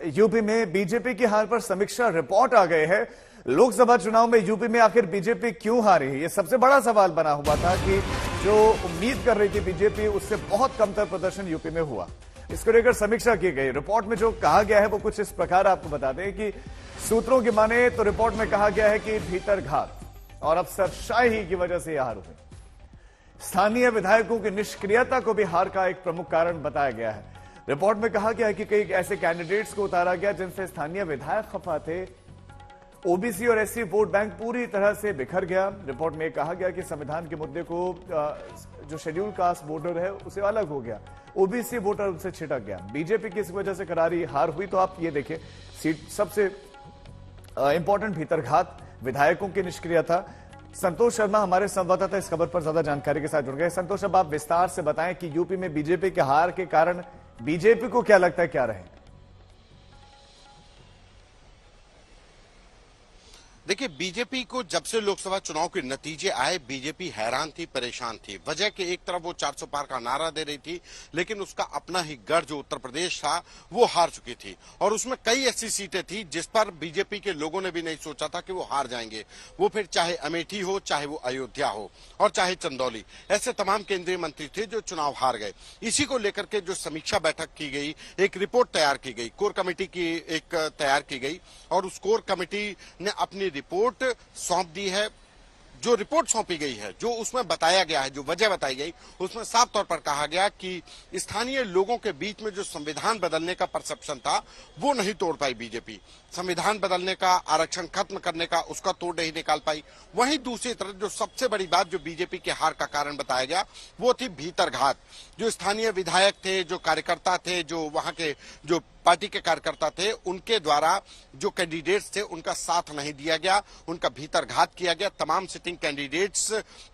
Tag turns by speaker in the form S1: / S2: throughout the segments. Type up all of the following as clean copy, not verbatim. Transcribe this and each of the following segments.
S1: UP में BJP की हार पर समीक्षा रिपोर्ट आ गए है। लोकसभा चुनाव में यूपी में आखिर बीजेपी क्यों हारी है, ये सबसे बड़ा सवाल बना हुआ था कि जो उम्मीद कर रही थी बीजेपी, उससे बहुत कमतर प्रदर्शन यूपी में हुआ। इसको लेकर समीक्षा की गई। रिपोर्ट में जो कहा गया है वो कुछ इस प्रकार आपको बता दें कि सूत्रों की माने तो रिपोर्ट में कहा गया है कि भीतर घात और अफसरशाही की वजह से यह हार हुई। स्थानीय विधायकों की निष्क्रियता को भी हार का एक प्रमुख कारण बताया गया है। रिपोर्ट में कहा गया है कि कई ऐसे कैंडिडेट्स को उतारा गया जिनसे स्थानीय विधायक खफा थे। ओबीसी और एससी वोट बैंक पूरी तरह से बिखर गया। रिपोर्ट में कहा गया कि संविधान के मुद्दे को जो शेड्यूल कास्ट वोटर है उसे अलग हो गया, ओबीसी वोटर उनसे छिटक गया। बीजेपी की इस वजह से करारी हार हुई। तो आप ये देखिए, सीट सबसे इंपॉर्टेंट भीतरघात, विधायकों की निष्क्रियता। संतोष शर्मा हमारे संवाददाता इस खबर पर ज्यादा जानकारी के साथ जुड़ गए। संतोष, अब आप विस्तार से बताएं कि यूपी में बीजेपी के हार के कारण बीजेपी को क्या लगता है, क्या रहे?
S2: देखिए, बीजेपी को जब से लोकसभा चुनाव के नतीजे आए, बीजेपी हैरान थी, परेशान थी। वजह कि एक तरफ वो 400 पार का नारा दे रही थी, लेकिन उसका अपना ही गढ़ जो उत्तर प्रदेश था वो हार चुकी थी। और उसमें कई ऐसी सीटें थी जिस पर बीजेपी के लोगों ने भी नहीं सोचा था कि वो हार जाएंगे। वो फिर चाहे अमेठी हो, चाहे वो अयोध्या हो और चाहे चंदौली, ऐसे तमाम केंद्रीय मंत्री थे जो चुनाव हार गए। इसी को लेकर के जो समीक्षा बैठक की गई, एक रिपोर्ट तैयार की गई, कोर कमेटी की एक तैयार की गई और उस कोर कमेटी ने अपनी रिपोर्ट सौंप दी है। जो रिपोर्ट सौंपी गई है, जो उसमें बताया गया है, जो वजह बताई गई, उसमें साफ तौर पर कहा गया कि स्थानीय लोगों के बीच में जो संविधान बदलने का परसेप्शन था वो नहीं तोड़ पाई बीजेपी। संविधान बदलने का, आरक्षण खत्म करने का, उसका तोड़ नहीं निकाल पाई। वहीं दूसरी तरफ जो सबसे बड़ी बात जो बीजेपी के हार का कारण बताया गया वो थी भीतरघात। जो स्थानीय विधायक थे, जो कार्यकर्ता थे, जो वहां के जो पार्टी के कार्यकर्ता थे, उनके द्वारा जो कैंडिडेट्स थे उनका साथ नहीं दिया गया, उनका भीतरघात किया गया। तमाम सिटिंग कैंडिडेट्स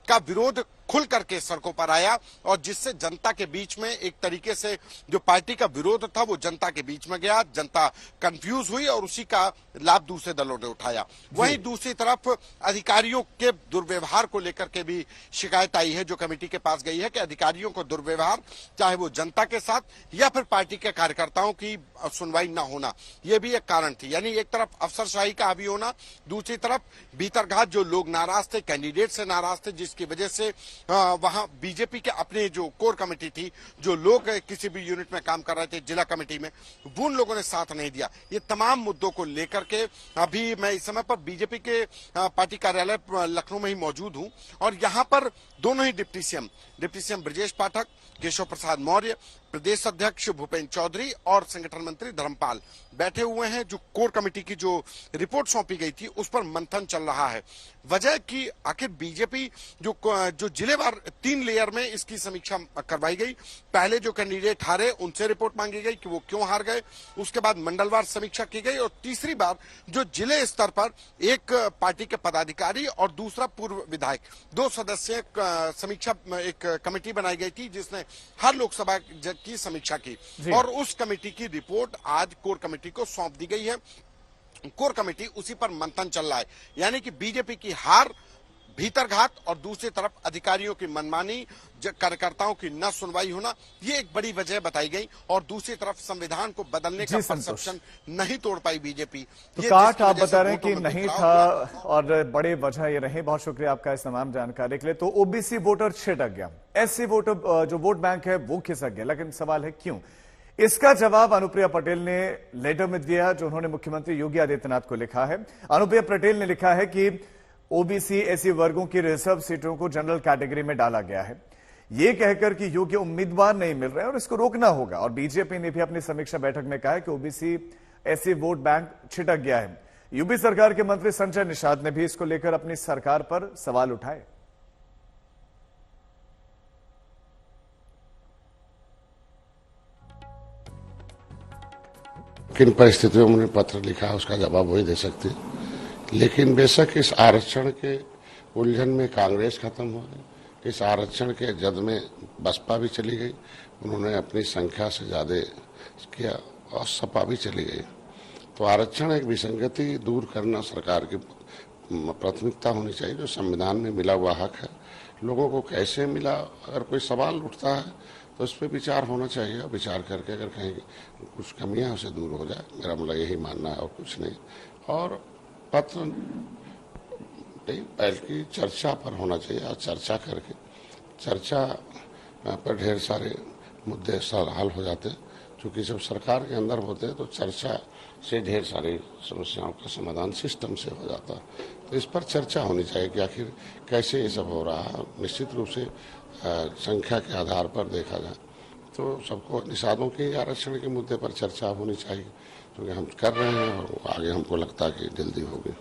S2: का विरोध खुल करके सड़कों पर आया और जिससे जनता के बीच में एक तरीके से जो पार्टी का विरोध था वो जनता के बीच में गया। जनता कंफ्यूज हुई और उसी का लाभ दूसरे दलों ने उठाया। वहीं दूसरी तरफ अधिकारियों के दुर्व्यवहार को लेकर के भी शिकायत आई है, जो कमेटी के पास गई है कि अधिकारियों को दुर्व्यवहार, चाहे वो जनता के साथ या फिर पार्टी के कार्यकर्ताओं की सुनवाई न होना, यह भी एक कारण थी। यानी एक तरफ अफसरशाही का हावी होना, दूसरी तरफ भीतरघात, जो लोग नाराज थे, कैंडिडेट से नाराज थे, जिसकी वजह से वहां बीजेपी के अपने जो कोर कमेटी थी, जो लोग किसी भी यूनिट में काम कर रहे थे जिला कमेटी में, वो उन लोगों ने साथ नहीं दिया। ये तमाम मुद्दों को लेकर के अभी मैं इस समय पर बीजेपी के पार्टी कार्यालय लखनऊ में ही मौजूद हूं और यहां पर दोनों ही डिप्टी सीएम ब्रजेश पाठक, केशव प्रसाद मौर्य, प्रदेश अध्यक्ष भूपेंद्र चौधरी और संगठन मंत्री धर्मपाल बैठे हुए हैं। जो कोर कमेटी की जो रिपोर्ट सौंपी गई थी उस पर मंथन चल रहा है। वजह कि आखिर बीजेपी जो जिलेवार 3 लेयर में इसकी समीक्षा करवाई गई। पहले जो कैंडिडेट हारे उनसे रिपोर्ट मांगी गई कि वो क्यों हार गए, उसके बाद मंडलवार समीक्षा की गई और तीसरी बार जो जिले स्तर पर एक पार्टी के पदाधिकारी और दूसरा पूर्व विधायक, 2 सदस्यीय समीक्षा एक कमेटी बनाई गई थी जिसने हर लोकसभा की समीक्षा की और उस कमेटी की रिपोर्ट आज कोर कमेटी को सौंप दी गई है। कोर कमेटी उसी पर मंथन चल रहा है। यानी कि बीजेपी की हार, भीतरघात और दूसरी तरफ अधिकारियों की मनमानी, कार्यकर्ताओं की न सुनवाई होना, ये एक बड़ी वजह बताई गई। और दूसरी तरफ संविधान को बदलने का परसेप्शन नहीं तोड़ पाई बीजेपी।
S1: तो काट आप बता रहे हैं कि नहीं था और बड़े वजह ये रहे। बहुत शुक्रिया आपका इस तमाम जानकारी के लिए। तो ओबीसी वोटर छिटक गया, एससी वोटर जो वोट बैंक है वो खिसक गया, लेकिन सवाल है क्यों? इसका जवाब अनुप्रिया पटेल ने लेटर में दिया जो उन्होंने मुख्यमंत्री योगी आदित्यनाथ को लिखा है। अनुप्रिया पटेल ने लिखा है कि ओबीसी एससी वर्गों की रिजर्व सीटों को जनरल कैटेगरी में डाला गया है, ये कहकर कि योग्य उम्मीदवार नहीं मिल रहे हैं और इसको रोकना होगा। और बीजेपी ने भी अपनी समीक्षा बैठक में कहा है कि ओबीसी एससी वोट बैंक छिटक गया है। यूपी सरकार के मंत्री संजय निषाद ने भी इसको लेकर अपनी सरकार पर सवाल उठाए।
S3: किन परिस्थितियों में उन्होंने पत्र लिखा है उसका जवाब वही दे सकते हैं। लेकिन बेशक इस आरक्षण के उलझन में कांग्रेस खत्म हो गई, इस आरक्षण के जद में बसपा भी चली गई, उन्होंने अपनी संख्या से ज्यादा किया और सपा भी चली गई। तो आरक्षण एक विसंगति दूर करना सरकार की प्राथमिकता होनी चाहिए। जो संविधान में मिला हुआ हक है, लोगों को कैसे मिला, अगर कोई सवाल उठता है तो उस पर विचार होना चाहिए और विचार करके अगर कहीं कुछ कमियां उसे दूर हो जाए, मेरा मतलब यही मानना है और कुछ नहीं। और पत्र पहल की चर्चा पर होना चाहिए और चर्चा करके चर्चा पर ढेर सारे मुद्दे हल हो जाते हैं, क्योंकि जब सरकार के अंदर होते हैं तो चर्चा से ढेर सारी समस्याओं का समाधान सिस्टम से हो जाता है। तो इस पर चर्चा होनी चाहिए कि आखिर कैसे ये सब हो रहा है। निश्चित रूप से संख्या के आधार पर देखा जाए तो सबको निषादों के आरक्षण के मुद्दे पर चर्चा होनी चाहिए, क्योंकि हम कर रहे हैं और आगे हमको लगता है कि जल्दी होगी।